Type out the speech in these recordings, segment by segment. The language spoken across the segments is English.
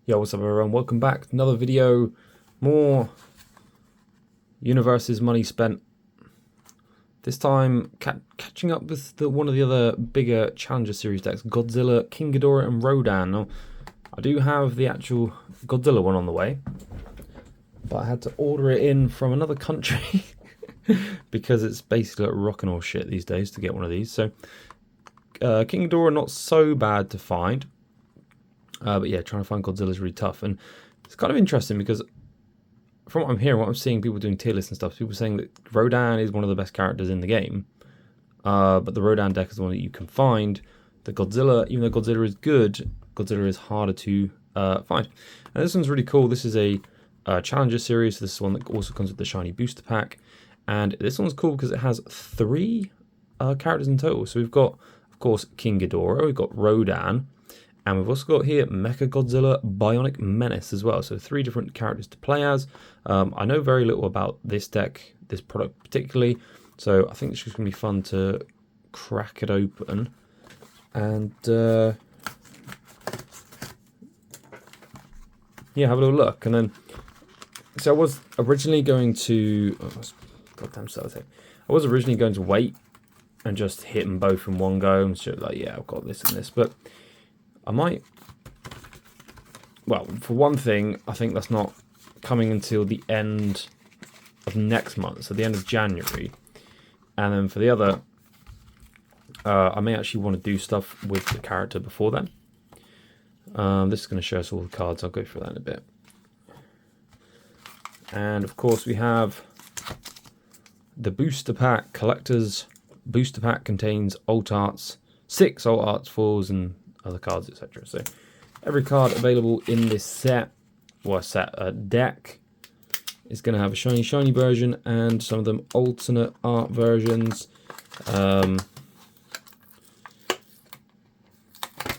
Yo, what's up everyone? Welcome back to another video. More universes money spent. This time catching up with one of the other bigger Challenger Series decks, Godzilla, King Ghidorah and Rodan. Now, I do have the actual Godzilla one on the way, but I had to order it in from another country because it's basically like rockin' all shit these days to get one of these. So King Ghidorah not so bad to find. But yeah, trying to find Godzilla is really tough. And it's kind of interesting because from what I'm hearing, what I'm seeing people doing tier lists and stuff, people saying that Rodan is one of the best characters in the game. But the Rodan deck is the one that you can find. The Godzilla, even though Godzilla is good, Godzilla is harder to find. And this one's really cool. This is a Challenger series. So this is one that also comes with the shiny booster pack. And this one's cool because it has 3 characters in total. So we've got, of course, King Ghidorah, we've got Rodan, and we've also got here Mechagodzilla Bionic Menace as well. So 3 different characters to play as. I know very little about this deck, this product particularly. So I think it's just going to be fun to crack it open. And yeah, have a little look. And then, so I was originally going to, goddamn sellotape. I was originally going to wait and just hit them both in one go and show like, yeah, I've got this and this. But I might, well, for one thing, I think that's not coming until the end of next month, so the end of January. And then for the other, I may actually want to do stuff with the character before then. This is going to show us all the cards. I'll go through that in a bit. And of course we have the booster pack. Collector's booster pack contains alt arts, 6 alt arts, 4s, and other cards, etc. So every card available in this set, or deck, is going to have a shiny version, and some of them alternate art versions. And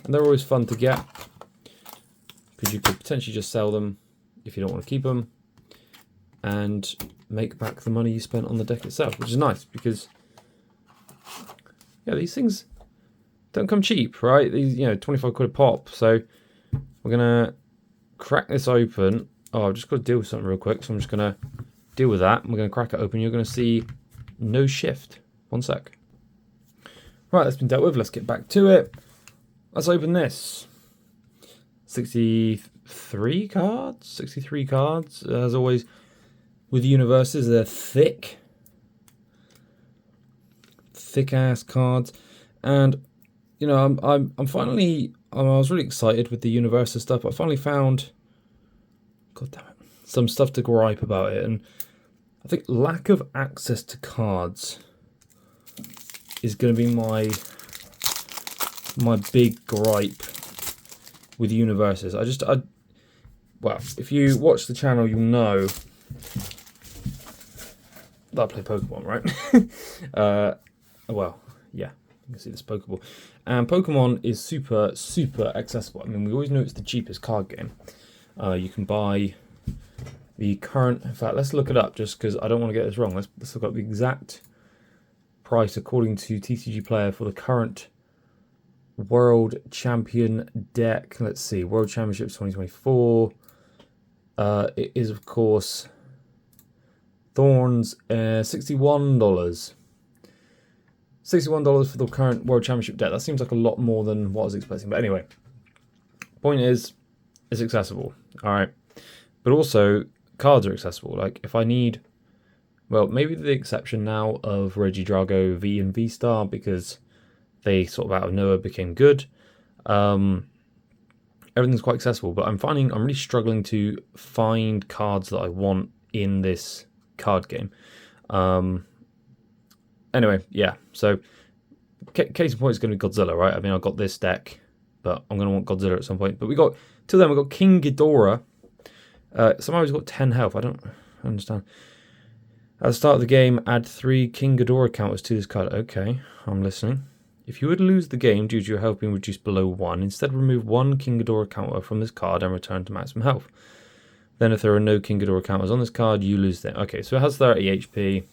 they're always fun to get because you could potentially just sell them if you don't want to keep them and make back the money you spent on the deck itself, which is nice because yeah, these things don't come cheap, right? These, 25 quid a pop. So we're gonna crack this open. Oh, I've just got to deal with something real quick, so I'm just gonna deal with that. We're gonna crack it open. You're gonna see no shift. One sec. Right, that's been dealt with. Let's get back to it. Let's open this. 63 cards. 63 cards. As always, with universes, they're thick ass cards, and I'm finally, I was really excited with the universus stuff. I finally found, god damn it, some stuff to gripe about it, and I think lack of access to cards is going to be my big gripe with universes. Well, if you watch the channel, you'll know that I play Pokemon, right? Well, yeah, you can see this Pokeball. And Pokemon is super accessible. I mean, we always know it's the cheapest card game. You can buy the current, in fact, let's look it up just because I don't want to get this wrong. Let's look up the exact price according to TCG Player for the current World Champion deck. Let's see, World Championships 2024. It is, of course, Thorns, $61. $61 for the current World Championship deck. That seems like a lot more than what I was expecting. But anyway, point is, it's accessible. All right. But also, cards are accessible. Like, if I need, well, maybe the exception now of Regidrago V and V-Star because they sort of out of nowhere became good. Everything's quite accessible. But I'm really struggling to find cards that I want in this card game. Anyway, yeah, so case in point is going to be Godzilla, right? I mean, I've got this deck, but I'm going to want Godzilla at some point. But till then, we've got King Ghidorah. Somehow he's got 10 health. I don't understand. At the start of the game, add 3 King Ghidorah counters to this card. Okay, I'm listening. If you were to lose the game due to your health being reduced below 1, instead remove 1 King Ghidorah counter from this card and return to maximum health. Then if there are no King Ghidorah counters on this card, you lose them. Okay, so it has 30 HP.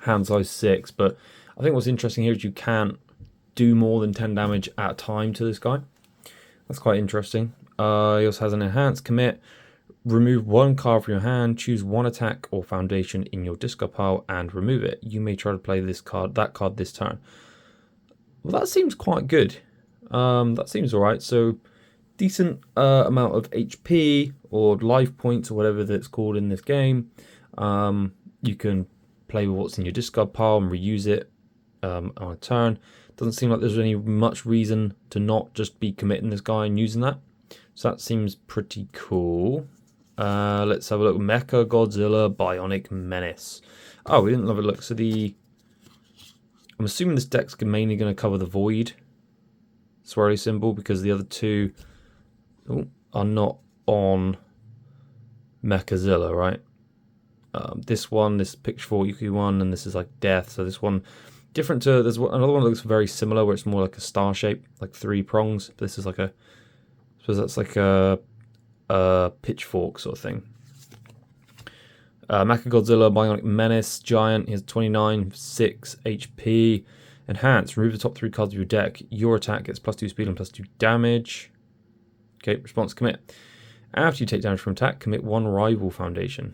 Hand size 6, but I think what's interesting here is you can't do more than 10 damage at a time to this guy. That's quite interesting. He also has an enhanced commit. Remove one card from your hand, choose one attack or foundation in your discard pile and remove it. You may try to play that card this turn. Well, that seems quite good. That seems alright. So, decent amount of HP or life points or whatever that's called in this game. You can play with what's in your discard pile and reuse it on a turn. Doesn't seem like there's any much reason to not just be committing this guy and using that. So that seems pretty cool. Let's have a look. Mecha Godzilla Bionic Menace. Oh, we didn't have a look. So I'm assuming this deck's mainly going to cover the Void swirly symbol because the other two are not on Mechazilla, right? This one, this Pitchfork Yuki one, and this is like Death. So this one, different to, there's another one that looks very similar where it's more like a star shape, like 3 prongs. This is like I suppose that's like a pitchfork sort of thing. Mechagodzilla Bionic Menace Giant. He has 29/6 HP. Enhance. Remove the top 3 cards of your deck. Your attack gets +2 speed and +2 damage. Okay, response commit. After you take damage from attack, commit 1 rival foundation.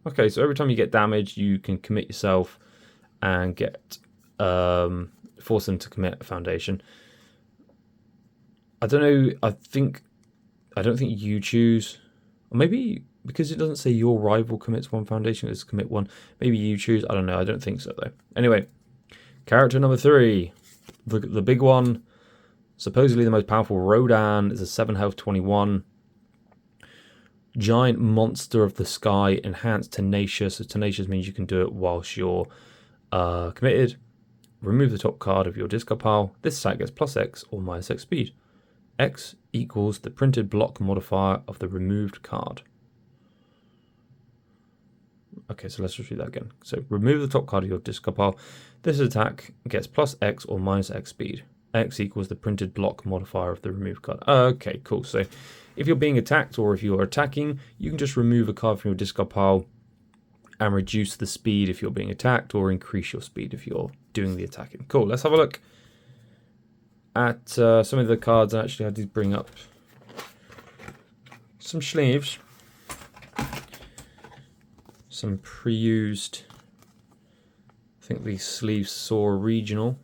Okay, so every time you get damage, you can commit yourself and get force them to commit a foundation. I don't know. I don't think you choose, or maybe because it doesn't say your rival commits 1 foundation, it's commit 1. Maybe you choose. I don't know. I don't think so though. Anyway, character number 3, the big one, supposedly the most powerful. Rodan is a 7 health, 21. Giant monster of the sky, enhanced tenacious. So tenacious means you can do it whilst you're committed. Remove the top card of your discard pile. This attack gets +X or -X speed. X equals the printed block modifier of the removed card. Okay, so let's just read that again. So remove the top card of your discard pile. This attack gets +X or -X speed. X equals the printed block modifier of the removed card. Okay, cool. So if you're being attacked or if you're attacking, you can just remove a card from your discard pile and reduce the speed if you're being attacked or increase your speed if you're doing the attacking. Cool, let's have a look at some of the cards. I actually had to bring up some sleeves, some pre-used. I think these sleeves saw regional.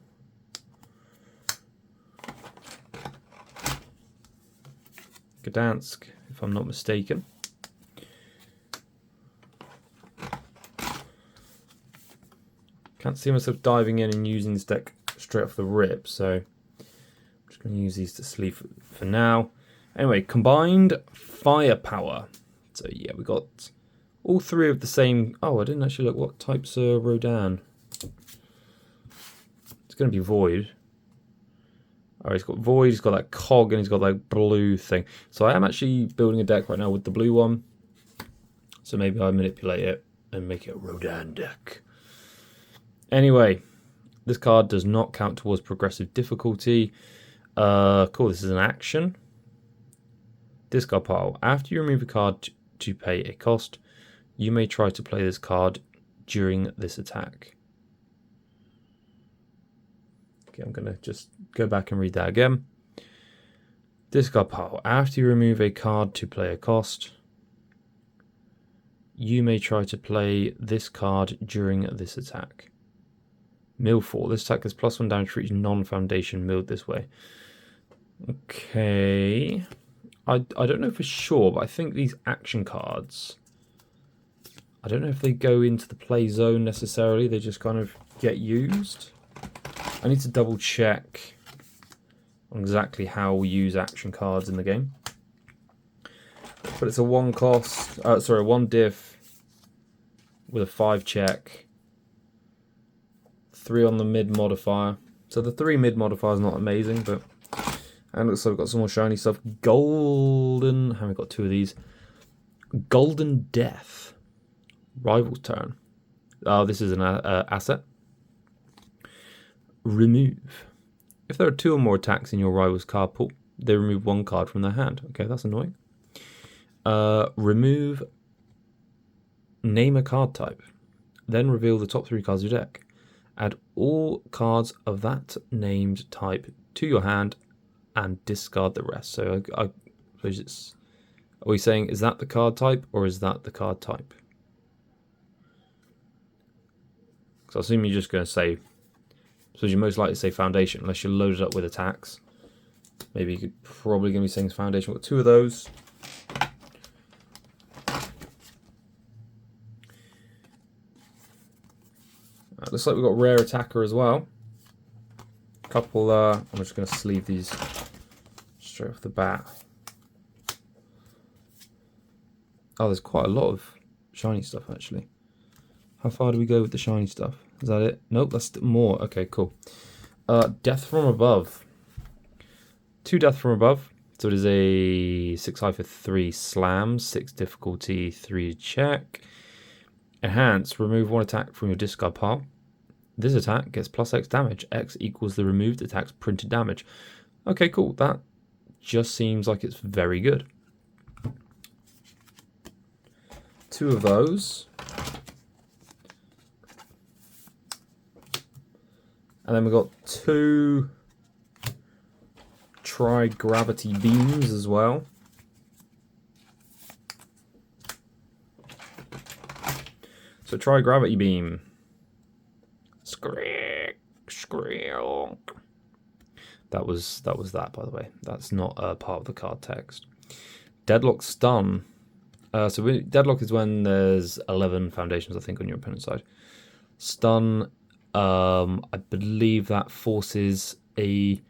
Gdansk, if I'm not mistaken. Can't see myself diving in and using this deck straight off the rip, so I'm just going to use these to sleeve for now. Anyway, combined firepower. So yeah, we got all 3 of the same. Oh, I didn't actually look what types are Rodan. It's going to be Void. Oh, he's got Void, he's got that cog, and he's got that blue thing. So I am actually building a deck right now with the blue one. So maybe I manipulate it and make it a Rodan deck. Anyway, this card does not count towards progressive difficulty. Cool, this is an action. Discard pile. After you remove a card to pay a cost, you may try to play this card during this attack. Okay, I'm going to just go back and read that again. Discard pile. After you remove a card to play a cost, you may try to play this card during this attack. Mill 4. This attack is +1 damage for each non-foundation milled this way. Okay. I don't know for sure, but I think these action cards, I don't know if they go into the play zone necessarily. They just kind of get used. I need to double check on exactly how we use action cards in the game. But it's a 1 cost, sorry, 1 diff with a 5 check, 3 on the mid modifier. So the 3 mid modifier is not amazing, but and looks like we've got some more shiny stuff. Golden, how have we got 2 of these? Golden Death, Rival's turn. Oh, this is an asset. Remove. If there are 2 or more attacks in your rival's card pool, they remove 1 card from their hand. Okay, that's annoying. Remove. Name a card type. Then reveal the top 3 cards of your deck. Add all cards of that named type to your hand and discard the rest. So I suppose it's... Are we saying, is that the card type, or is that the card type? Because I assume you're just going to say... So you're most likely to say foundation, unless you're loaded up with attacks. Maybe you could probably going to be saying foundation. We've got 2 of those. Looks like we've got rare attacker as well. Couple, I'm just going to sleeve these straight off the bat. Oh, there's quite a lot of shiny stuff, actually. How far do we go with the shiny stuff? Is that it? Nope, that's more. Okay, cool. Death from above. 2 death from above. So it is a 6 high for 3 slams, 6 difficulty, 3 check. Enhance, remove 1 attack from your discard pile. This attack gets plus X damage. X equals the removed attack's printed damage. Okay, cool. That just seems like it's very good. 2 of those. And then we've got 2 tri-gravity beams as well. So tri-gravity beam. Squeak, squeak. That was that, by the way. That's not a part of the card text. Deadlock stun. Deadlock is when there's 11 foundations, I think, on your opponent's side. Stun, I believe that forces a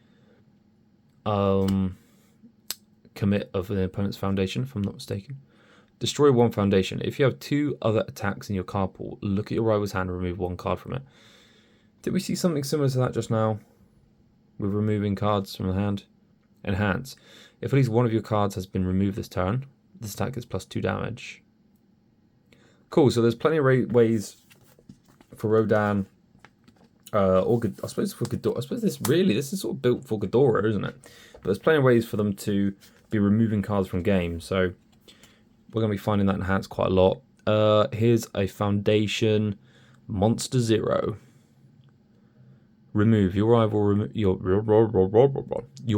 commit of the opponent's foundation, if I'm not mistaken. Destroy 1 foundation. If you have 2 other attacks in your card pool, look at your rival's hand and remove 1 card from it. Did we see something similar to that just now? With removing cards from the hand? Enhance. If at least 1 of your cards has been removed this turn, this attack gets plus 2 damage. Cool, so there's plenty of ways for Rodan, or I suppose for Ghidorah. I suppose this is sort of built for Ghidorah, isn't it? But there's plenty of ways for them to be removing cards from games, so we're going to be finding that enhanced quite a lot. Here's a foundation, Monster 0. Remove your rival. Your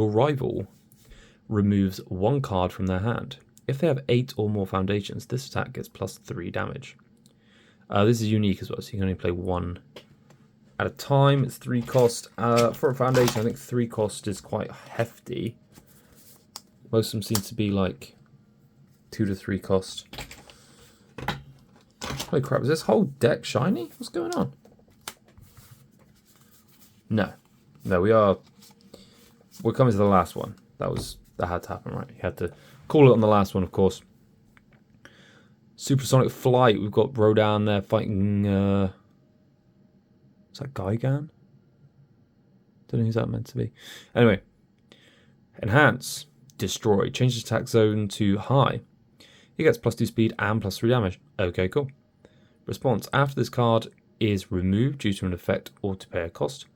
rival removes 1 card from their hand. If they have 8 or more foundations, this attack gets plus 3 damage. This is unique as well, so you can only play 1 at a time. It's 3 cost. For a foundation, I think 3 cost is quite hefty. Most of them seem to be like 2 to 3 cost. Holy crap, is this whole deck shiny? What's going on? No, we're coming to the last one. That had to happen, right? You had to call it on the last one, of course. Supersonic Flight. We've got Rodan there fighting. Is that Gigan? Don't know who's that meant to be. Anyway, enhance, destroy, change the attack zone to high. He gets plus 2 speed and plus 3 damage. Okay, cool. Response: after this card is removed due to an effect or to pay a cost,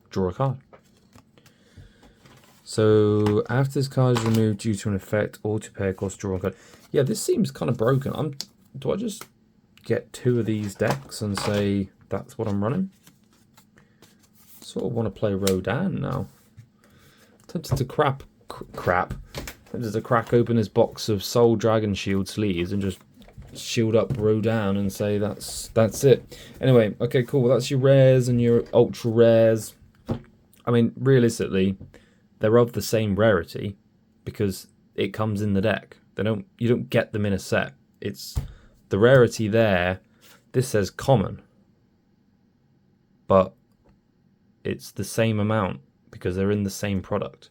draw a card. So after this card is removed due to an effect or to pay a cost, draw a card. Yeah, this seems kind of broken. Do I just get 2 of these decks and say that's what I'm running? Sort of want to play Rodan now. Tempted to Tempted to crack open this box of Soul Dragon Shield sleeves and just shield up Rodan and say that's it. Anyway, okay, cool. Well, that's your rares and your ultra rares. I mean, realistically, they're of the same rarity because it comes in the deck. You don't get them in a set. It's the rarity there. This says common, but it's the same amount because they're in the same product.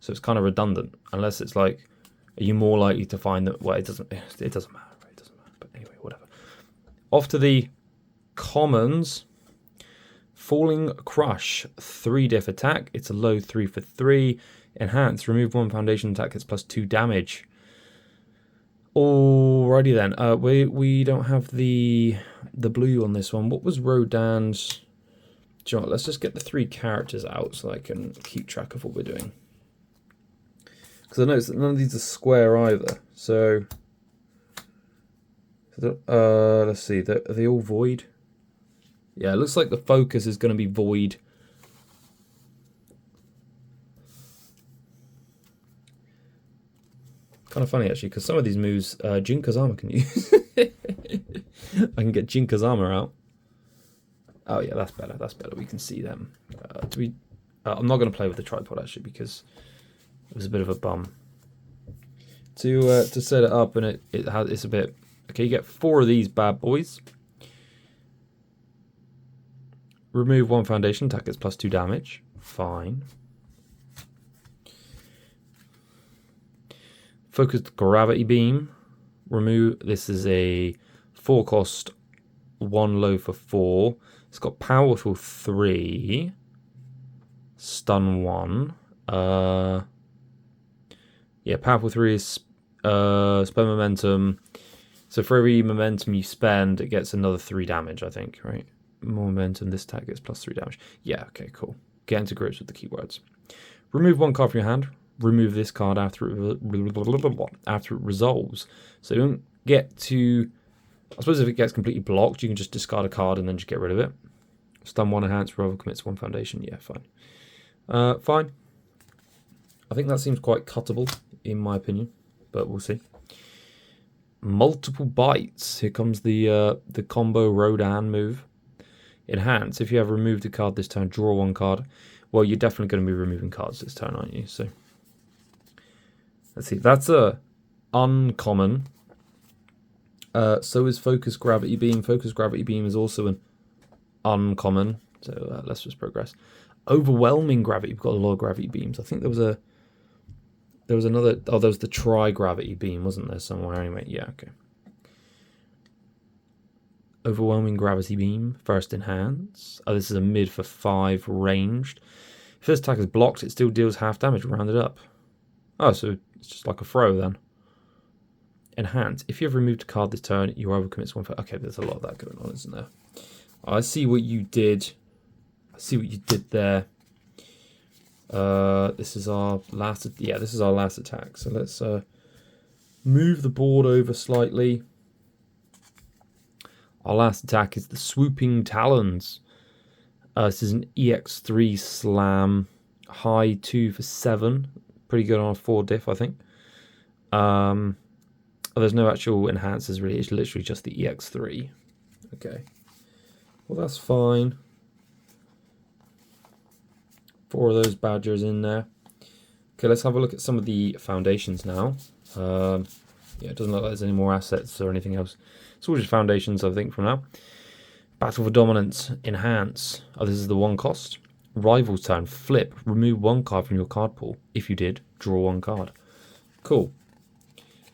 So it's kind of redundant, unless it's like, are you more likely to find that? Well, it doesn't matter. Right? It doesn't matter. But anyway, whatever. Off to the commons. Falling Crush, 3 diff attack. It's a low 3 for 3. Enhance, remove 1 foundation attack. It's plus 2 damage. Alrighty then. We don't have the blue on this one. What was Rodan's? Do you know what? Let's just get the 3 characters out so I can keep track of what we're doing. Because I noticed that none of these are square either. So let's see. Are they all void? Yeah, it looks like the focus is going to be void. Kind of funny actually, because some of these moves Jin Kazama can use. I can get Jin Kazama out. Oh yeah, that's better. That's better. We can see them. I'm not going to play with the tripod actually because it was a bit of a bum. To set it up, and it's a bit okay. You get 4 of these bad boys. Remove 1 foundation. Attack gets +2 damage. Fine. Focused gravity beam. Remove. This is a 4 cost, 1 low for 4. It's got powerful 3. Stun 1. Yeah, powerful 3 is spend momentum. So for every momentum you spend, it gets another 3 damage, I think, right? More momentum, this attack gets +3 damage. Yeah, okay, cool. Get into grips with the keywords. Remove 1 card from your hand. Remove this card after it resolves. So you don't get to... I suppose if it gets completely blocked, you can just discard a card and then just get rid of it. Stun 1 enhance, rival commits 1 foundation. Yeah, fine. Fine. I think that seems quite cuttable, in my opinion, but we'll see. Multiple bites. Here comes the combo Rodan move. Enhance. If you have removed a card this turn, draw 1 card. Well, you're definitely going to be removing cards this turn, aren't you? So let's see. That's a uncommon. So is Focus Gravity Beam. Focus Gravity Beam is also an uncommon. So let's just progress. Overwhelming Gravity. We've got a lot of Gravity Beams. I think there was another. Oh, there was the Tri-Gravity Beam, wasn't there, somewhere? Anyway, yeah, okay. Overwhelming Gravity Beam. First enhance. Oh, this is a mid for 5 ranged. If this attack is blocked, it still deals half damage, rounded up. Oh, so it's just like a throw then. Enhance. If you have removed a card this turn, your rival commits 1 for... Okay, there's a lot of that going on, isn't there? I see what you did. I see what you did there. This is our last... Yeah, this is our last attack. So let's move the board over slightly. Our last attack is the Swooping Talons. This is an EX3 slam. High 2 for 7. Pretty good on a 4 diff, I think. There's no actual enhancers really. It's literally just the EX3. Okay. Well, that's fine. 4 of those badgers in there. Okay, let's have a look at some of the foundations now. Yeah, it doesn't look like there's any more assets or anything else. It's all just foundations, I think, from now. Battle for Dominance. Enhance. Oh, this is the 1 cost. Rival's turn. Flip. Remove 1 card from your card pool. If you did, draw 1 card. Cool.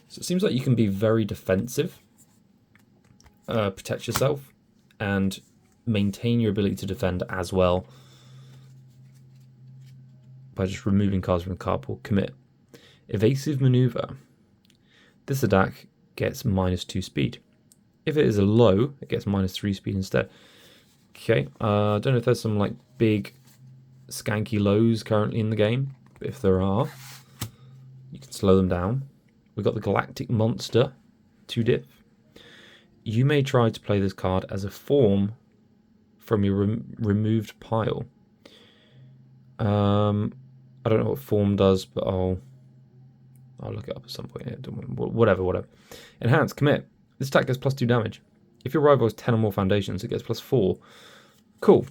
So it seems like you can be very defensive. Protect yourself. And maintain your ability to defend as well. By just removing cards from the card pool. Commit. Evasive Maneuver. This attack gets -2 speed. If it is a low, it gets -3 speed instead. Okay, I don't know if there's some like big skanky lows currently in the game. But if there are, you can slow them down. We've got the Galactic Monster, 2 diff. You may try to play this card as a form from your removed pile. I don't know what form does, but I'll look it up at some point. Yeah, whatever. Enhance, commit. This attack gets +2 damage. If your rival has 10 or more foundations, it gets +4. Cool.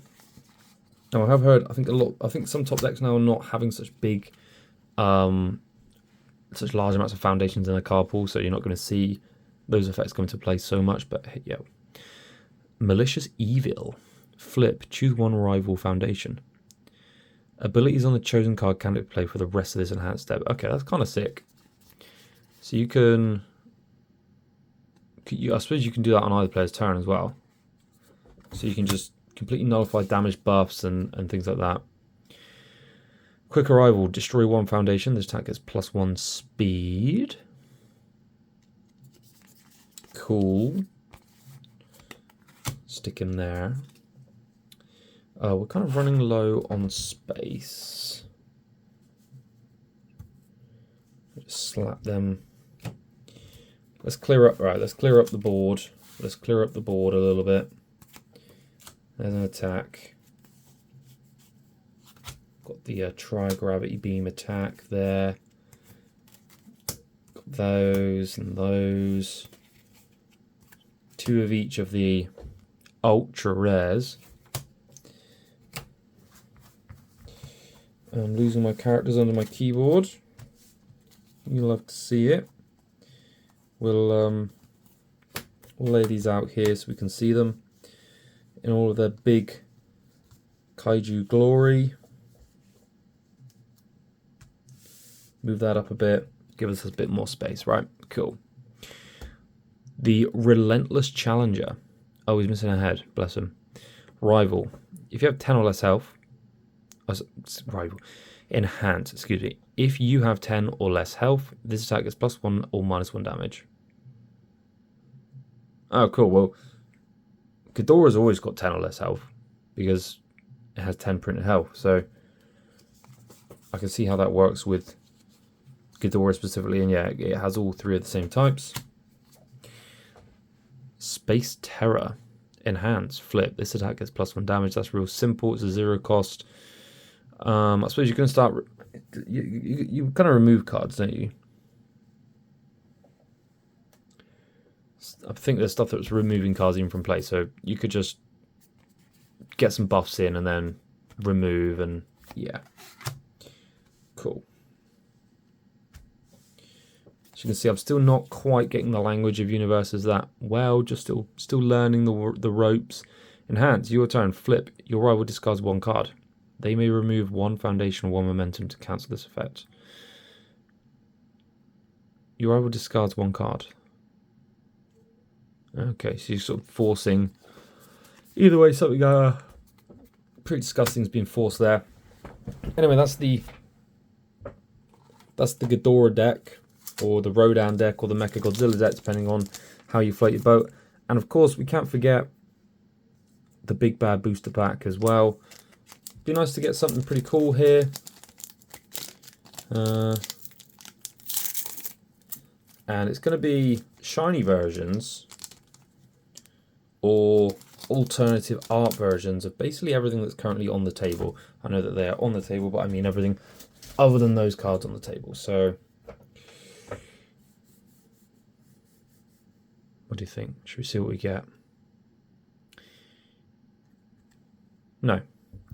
Now I have heard, I think some top decks now are not having such big, such large amounts of foundations in a card pool, so you're not going to see those effects come into play so much. But yeah, Malicious Evil. Flip. Choose 1 rival foundation. Abilities on the chosen card can be played for the rest of this enhanced step. Okay, that's kind of sick. So you can... I suppose you can do that on either player's turn as well. So you can just completely nullify damage buffs and things like that. Quick Arrival. Destroy 1 foundation. This attack gets +1 speed. Cool. Stick him there. We're kind of running low on space. Just slap them. Let's clear up. Right, let's clear up the board. Let's clear up the board a little bit. There's an attack. Got the Tri-Gravity Beam attack there. Got those and those. 2 of each of the ultra rares. I'm losing my characters under my keyboard. You'll have to see it. We'll lay these out here so we can see them in all of their big kaiju glory. Move that up a bit, give us a bit more space, right? Cool. The Relentless Challenger. Oh, he's missing a head, bless him. Rival. If you have 10 or less health, rival. Enhance, excuse me. If you have 10 or less health, this attack gets +1 or -1 damage. Oh, cool. Well, Ghidorah's always got 10 or less health because it has 10 printed health. So I can see how that works with Ghidorah specifically. And yeah, it has all 3 of the same types. Space Terror. Enhance. Flip. This attack gets +1 damage. That's real simple. It's a 0 cost. I suppose you can start... You kind of remove cards, don't you? I think there's stuff that's removing cards even from play, so you could just get some buffs in and then remove, and yeah. Cool. As you can see, I'm still not quite getting the language of universes that well, just still learning the ropes. Enhance, your turn, flip. Your rival discards 1 card. They may remove 1 foundation or 1 momentum to cancel this effect. Your rival discards 1 card. Okay, so you're sort of forcing. Either way, something pretty disgusting is being forced there. Anyway, that's the Ghidorah deck, or the Rodan deck, or the Mecha Godzilla deck, depending on how you float your boat. And of course, we can't forget the Big Bad Booster Pack as well. Be nice to get something pretty cool here. And it's going to be shiny versions or alternative art versions of basically everything that's currently on the table. I know that they are on the table, but I mean everything other than those cards on the table. So what do you think? Should we see what we get? No,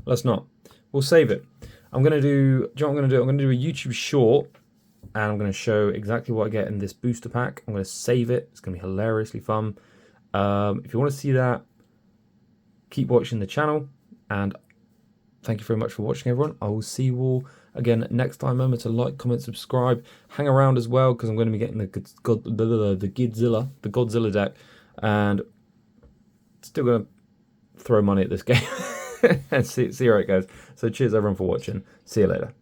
let's not. We'll save it. I'm going to do, do you know what I'm going to do? I'm going to do a YouTube short, and I'm going to show exactly what I get in this booster pack. I'm going to save it. It's going to be hilariously fun. If you want to see that, keep watching the channel, and thank you very much for watching, everyone. I will see you all again next time. Remember to like, comment, subscribe, hang around as well, because I'm going to be getting the Godzilla deck, and still going to throw money at this game and see how it goes. So cheers everyone for watching. See you later.